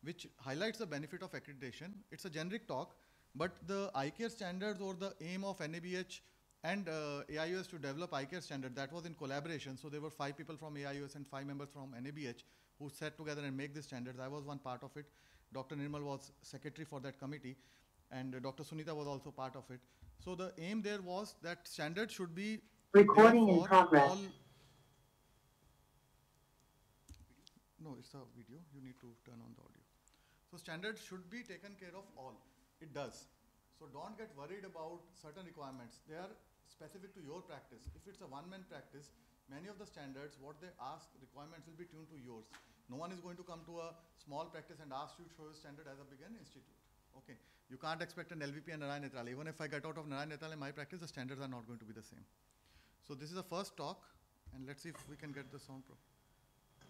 which highlights the benefit of accreditation. It's a generic talk, but the ICARE standards or the aim of NABH and AIOS to develop ICARE standard, that was in collaboration. So there were 5 people from AIOS and 5 members from NABH who sat together and make these standards. I was one part of it. Dr. Nirmal was secretary for that committee, and Dr. Sunita was also part of it. So the aim there was that standards should be recording in progress. No, it's a video. You need to turn on the audio. So standards should be taken care of all. It does. So don't get worried about certain requirements. They are specific to your practice. If it's a one-man practice, many of the standards, what they ask, requirements will be tuned to yours. No one is going to come to a small practice and ask you to show your standard as a big institute. Okay. You can't expect an LVP and Narayan Nethralaya. Even if I get out of Narayan Nethralaya in my practice, the standards are not going to be the same. So this is the first talk, and let's see if we can get the sound pro.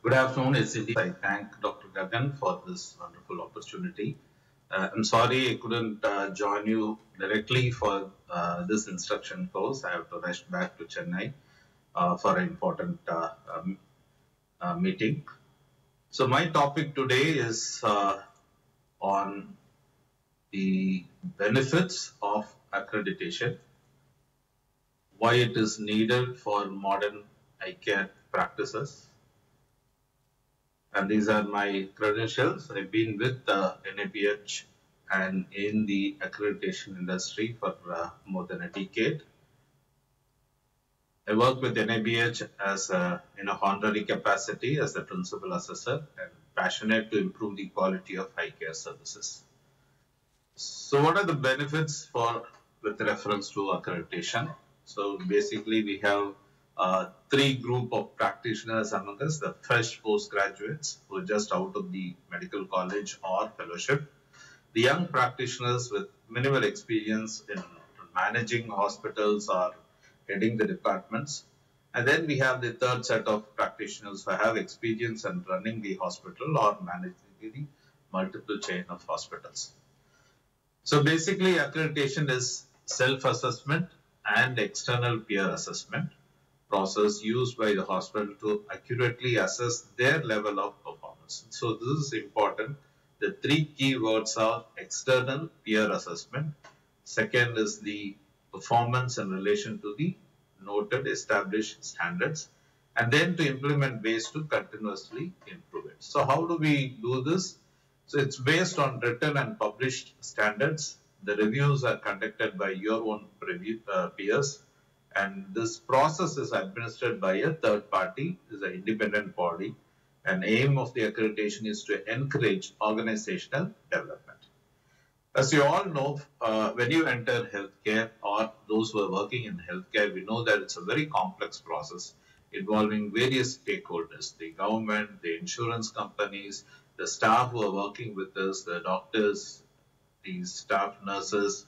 Good afternoon, SCD. I thank Dr. Gagan for this wonderful opportunity. I'm sorry I couldn't join you directly for this instruction course. I have to rush back to Chennai for an important meeting. So my topic today is on the benefits of accreditation, why it is needed for modern ICARE practices. And these are my credentials. I've been with NABH and in the accreditation industry for more than a decade. I work with NABH as in a honorary capacity as the principal assessor and passionate to improve the quality of ICARE services. So what are the benefits with reference to accreditation? So basically we have 3 group of practitioners among us, the fresh postgraduates who are just out of the medical college or fellowship, the young practitioners with minimal experience in managing hospitals or heading the departments, and then we have the third set of practitioners who have experience in running the hospital or managing the multiple chain of hospitals. So basically accreditation is self-assessment and external peer assessment process used by the hospital to accurately assess their level of performance. So this is important. The 3 key words are external peer assessment. Second is the performance in relation to the noted established standards, and then to implement ways to continuously improve it. So how do we do this? So it's based on written and published standards. The reviews are conducted by your own peers, and this process is administered by a third party, is an independent body. And aim of the accreditation is to encourage organizational development. As you all know, when you enter healthcare or those who are working in healthcare, we know that it's a very complex process involving various stakeholders, the government, the insurance companies, the staff who are working with us, the doctors, the staff nurses,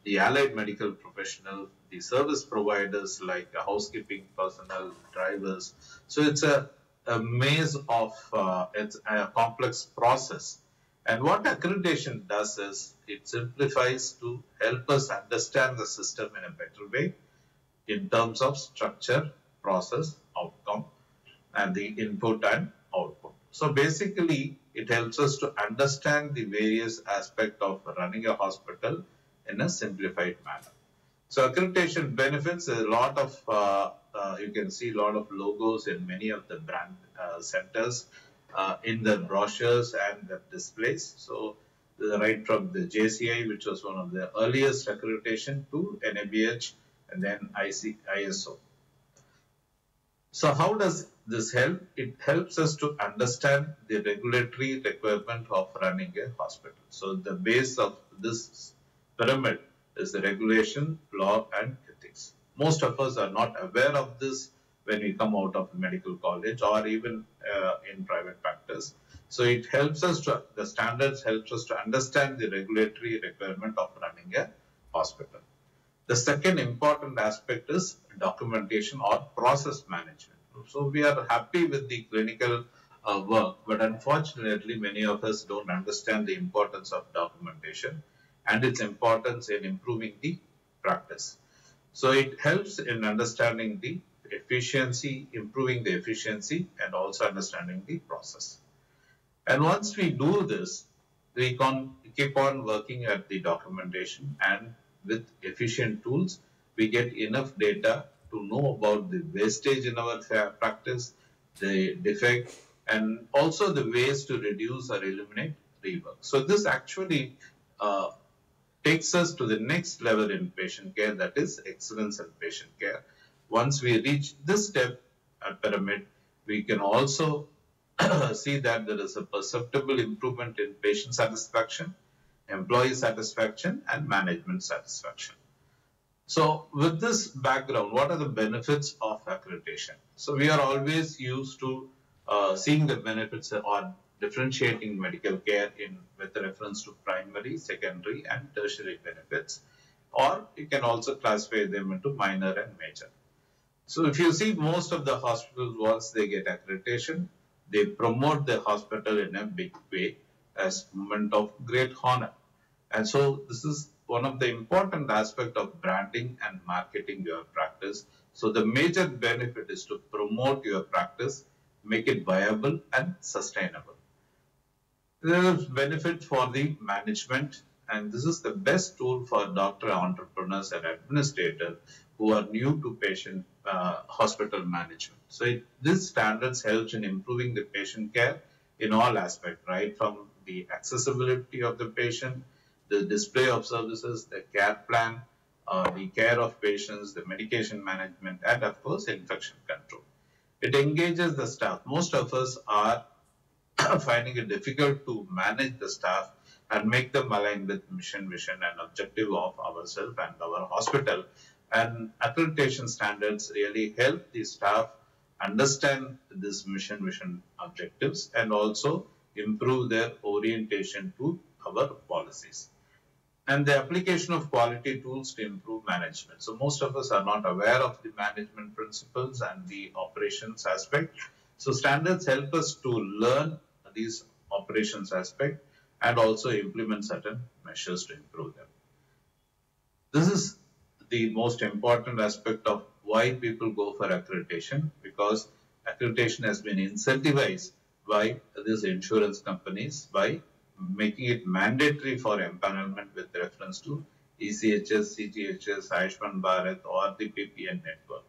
the allied medical professional, the service providers like housekeeping personnel, drivers. So it's a maze of, it's a complex process. And what accreditation does is it simplifies to help us understand the system in a better way in terms of structure, process, outcome, and the input and output. So basically, it helps us to understand the various aspects of running a hospital in a simplified manner. So accreditation benefits a lot of, you can see a lot of logos in many of the brand centers in the brochures and the displays. So right from the JCI, which was one of the earliest accreditation, to NABH and then ISO. So how does this help? It helps us to understand the regulatory requirement of running a hospital. So the base of this pyramid is the regulation, law, and ethics. Most of us are not aware of this when we come out of medical college or even in private practice. So it helps us to, the standards helps us to understand the regulatory requirement of running a hospital. The second important aspect is documentation or process management. So we are happy with the clinical work, but unfortunately many of us don't understand the importance of documentation and its importance in improving the practice. So it helps in understanding the efficiency, improving the efficiency, and also understanding the process. And once we do this, we can keep on working at the documentation, and with efficient tools, we get enough data to know about the wastage in our practice, the defect, and also the ways to reduce or eliminate rework. So this actually takes us to the next level in patient care, that is excellence in patient care. Once we reach this step at pyramid, we can also see that there is a perceptible improvement in patient satisfaction, employee satisfaction, and management satisfaction. So with this background, what are the benefits of accreditation? So we are always used to seeing the benefits or differentiating medical care with reference to primary, secondary, and tertiary benefits, or you can also classify them into minor and major. So if you see most of the hospitals, once they get accreditation, they promote the hospital in a big way as a moment of great honor. And so this is one of the important aspects of branding and marketing your practice. So the major benefit is to promote your practice, make it viable and sustainable. There is benefit for the management, and this is the best tool for doctor, entrepreneurs, and administrators who are new to patient hospital management. So this standards helps in improving the patient care in all aspects, right from the accessibility of the patient, the display of services, the care plan, the care of patients, the medication management, and of course infection control. It engages the staff. Most of us are finding it difficult to manage the staff and make them align with mission, vision, and objective of ourselves and our hospital. And accreditation standards really help the staff understand this mission, vision, objectives, and also improve their orientation to our policies. And the application of quality tools to improve management. So most of us are not aware of the management principles and the operations aspect. So standards help us to learn these operations aspect and also implement certain measures to improve them. This is the most important aspect of why people go for accreditation, because accreditation has been incentivized by these insurance companies by making it mandatory for empanelment with reference to ECHS, CGHS, Ayushman Bharat, or the PPN network.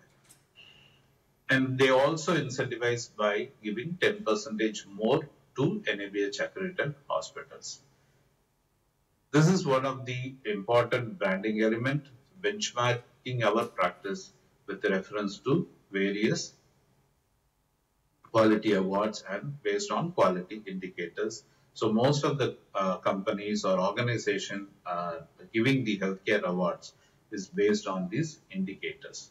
And they also incentivize by giving 10% more to NABH accredited hospitals. This is one of the important branding element, benchmarking our practice with reference to various quality awards and based on quality indicators. So most of the companies or organizations giving the healthcare awards is based on these indicators.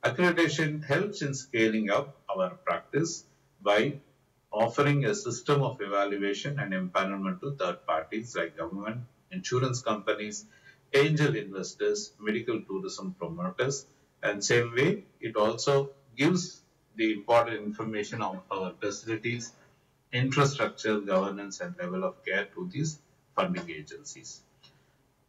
Accreditation helps in scaling up our practice by offering a system of evaluation and empanelment to third parties like government, insurance companies, angel investors, medical tourism promoters, and same way it also gives the important information on our facilities, infrastructure, governance, and level of care to these funding agencies.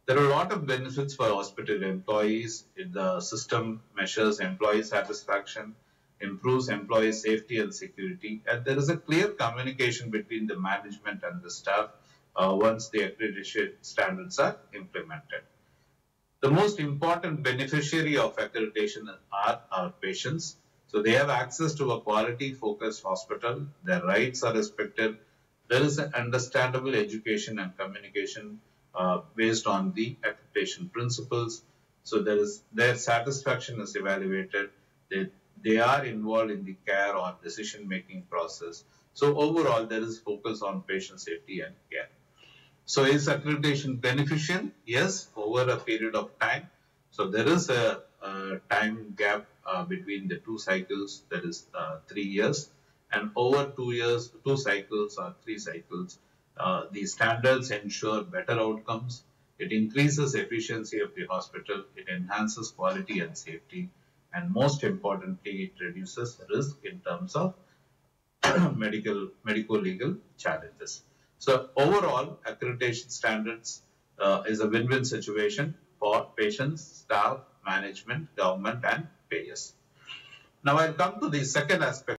There are a lot of benefits for hospital employees. The system measures employee satisfaction, improves employee safety and security, and there is a clear communication between the management and the staff once the accreditation standards are implemented. The most important beneficiary of accreditation are our patients. So they have access to a quality-focused hospital. Their rights are respected. There is an understandable education and communication based on the accreditation principles. So their satisfaction is evaluated. They are involved in the care or decision-making process. So overall, there is focus on patient safety and care. So is accreditation beneficial? Yes, over a period of time. So there is a time gap between the two cycles, that is 3 years, and over 2 years, 2 cycles or 3 cycles, the standards ensure better outcomes. It increases efficiency of the hospital. It enhances quality and safety, and most importantly, it reduces risk in terms of medico-legal challenges. So overall, accreditation standards is a win-win situation for patients, staff, management, government, and payers. Now I'll come to the second aspect